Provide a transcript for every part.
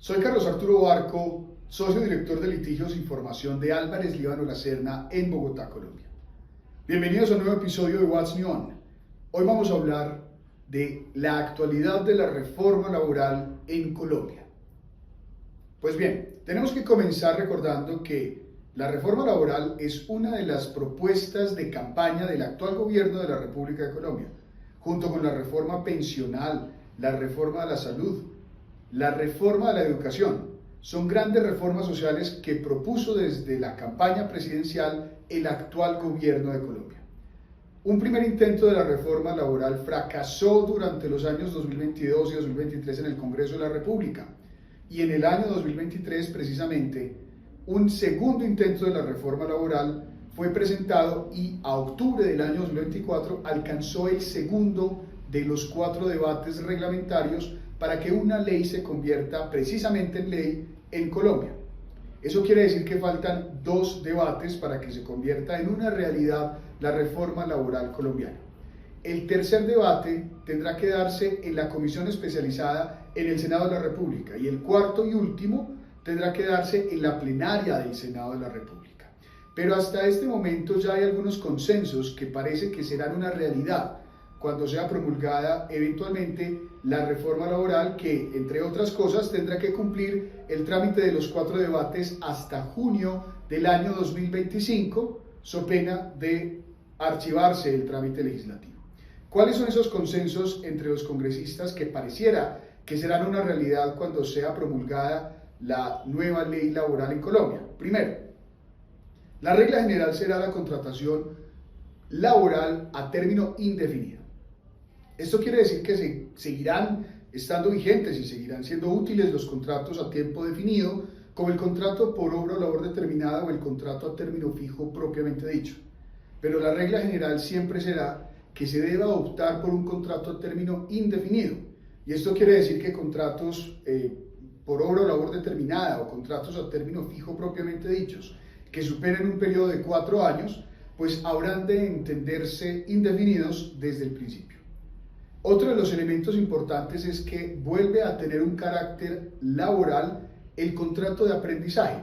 Soy Carlos Arturo Barco, socio director de litigios y formación de Álvarez Líbano La Serna en Bogotá, Colombia. Bienvenidos a un nuevo episodio de What's New On. Hoy vamos a hablar de la actualidad de la reforma laboral en Colombia. Pues bien, tenemos que comenzar recordando que la reforma laboral es una de las propuestas de campaña del actual gobierno de la República de Colombia, junto con la reforma pensional, la reforma de la salud, la reforma de la educación. Son grandes reformas sociales que propuso desde la campaña presidencial el actual gobierno de Colombia. Un primer intento de la reforma laboral fracasó durante los años 2022 y 2023 en el Congreso de la República, y en el año 2023 precisamente un segundo intento de la reforma laboral fue presentado y a octubre del año 2024 alcanzó el segundo de los 4 debates reglamentarios para que una ley se convierta precisamente en ley en Colombia. Eso quiere decir que faltan 2 debates para que se convierta en una realidad la reforma laboral colombiana. El tercer debate tendrá que darse en la comisión especializada en el Senado de la República y el cuarto y último tendrá que darse en la plenaria del Senado de la República. Pero hasta este momento ya hay algunos consensos que parece que serán una realidad cuando sea promulgada eventualmente la reforma laboral que, entre otras cosas, tendrá que cumplir el trámite de los 4 debates hasta junio del año 2025, so pena de archivarse el trámite legislativo. ¿Cuáles son esos consensos entre los congresistas que pareciera que serán una realidad cuando sea promulgada la nueva ley laboral en Colombia? Primero, la regla general será la contratación laboral a término indefinido. Esto quiere decir que seguirán estando vigentes y seguirán siendo útiles los contratos a tiempo definido, como el contrato por obra o labor determinada o el contrato a término fijo propiamente dicho. Pero la regla general siempre será que se deba optar por un contrato a término indefinido. Y esto quiere decir que contratos por obra o labor determinada o contratos a término fijo propiamente dichos, que superen un periodo de 4 años, pues habrán de entenderse indefinidos desde el principio. Otro de los elementos importantes es que vuelve a tener un carácter laboral el contrato de aprendizaje.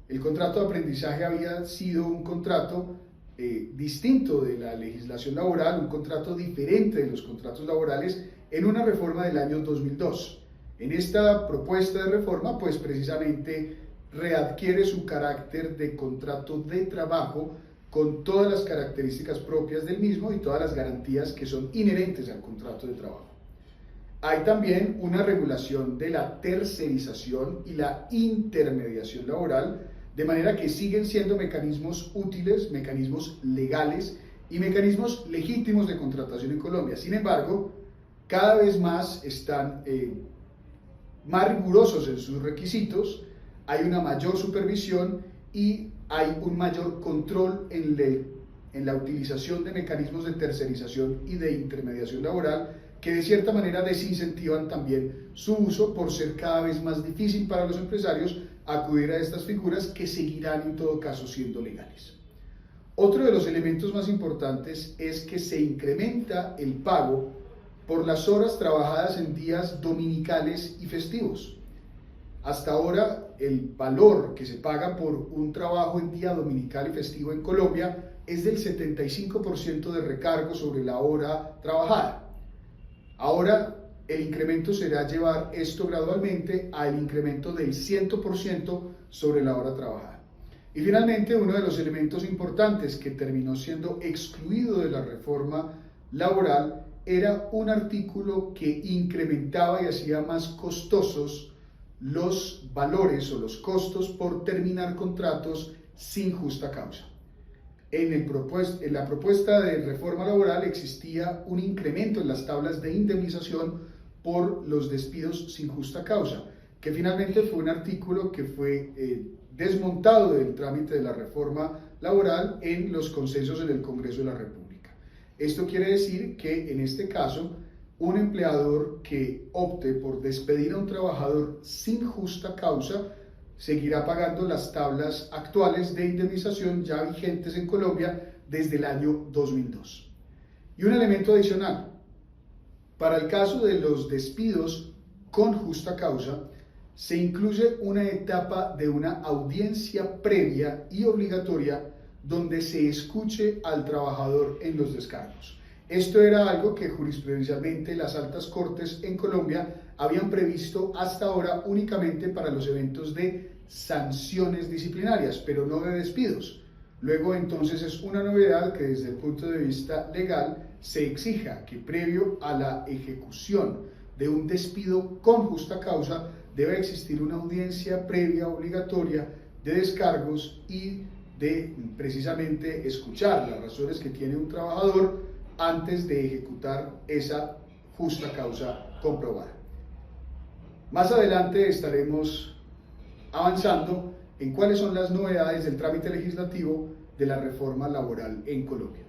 El contrato de aprendizaje había sido un contrato distinto de la legislación laboral, un contrato diferente de los contratos laborales en una reforma del año 2002. En esta propuesta de reforma, pues precisamente readquiere su carácter de contrato de trabajo con todas las características propias del mismo y todas las garantías que son inherentes al contrato de trabajo. Hay también una regulación de la tercerización y la intermediación laboral, de manera que siguen siendo mecanismos útiles, mecanismos legales y mecanismos legítimos de contratación en Colombia. Sin embargo, cada vez más están más rigurosos en sus requisitos, hay una mayor supervisión y hay un mayor control en la utilización de mecanismos de tercerización y de intermediación laboral que de cierta manera desincentivan también su uso por ser cada vez más difícil para los empresarios acudir a estas figuras que seguirán en todo caso siendo legales. Otro de los elementos más importantes es que se incrementa el pago por las horas trabajadas en días dominicales y festivos. Hasta ahora, el valor que se paga por un trabajo en día dominical y festivo en Colombia es del 75% de recargo sobre la hora trabajada. Ahora, el incremento será llevar esto gradualmente al incremento del 100% sobre la hora trabajada. Y finalmente, uno de los elementos importantes que terminó siendo excluido de la reforma laboral era un artículo que incrementaba y hacía más costosos los valores o los costos por terminar contratos sin justa causa. En la propuesta de reforma laboral existía un incremento en las tablas de indemnización por los despidos sin justa causa, que finalmente fue un artículo que fue desmontado del trámite de la reforma laboral en los consensos en el Congreso de la República. Esto quiere decir que en este caso un empleador que opte por despedir a un trabajador sin justa causa seguirá pagando las tablas actuales de indemnización ya vigentes en Colombia desde el año 2002. Y un elemento adicional, para el caso de los despidos con justa causa, se incluye una etapa de una audiencia previa y obligatoria donde se escuche al trabajador en los descargos. Esto era algo que jurisprudencialmente las altas cortes en Colombia habían previsto hasta ahora únicamente para los eventos de sanciones disciplinarias, pero no de despidos. Luego entonces es una novedad que desde el punto de vista legal se exija que previo a la ejecución de un despido con justa causa debe existir una audiencia previa obligatoria de descargos y de precisamente escuchar las razones que tiene un trabajador antes de ejecutar esa justa causa comprobada. Más adelante estaremos avanzando en cuáles son las novedades del trámite legislativo de la reforma laboral en Colombia.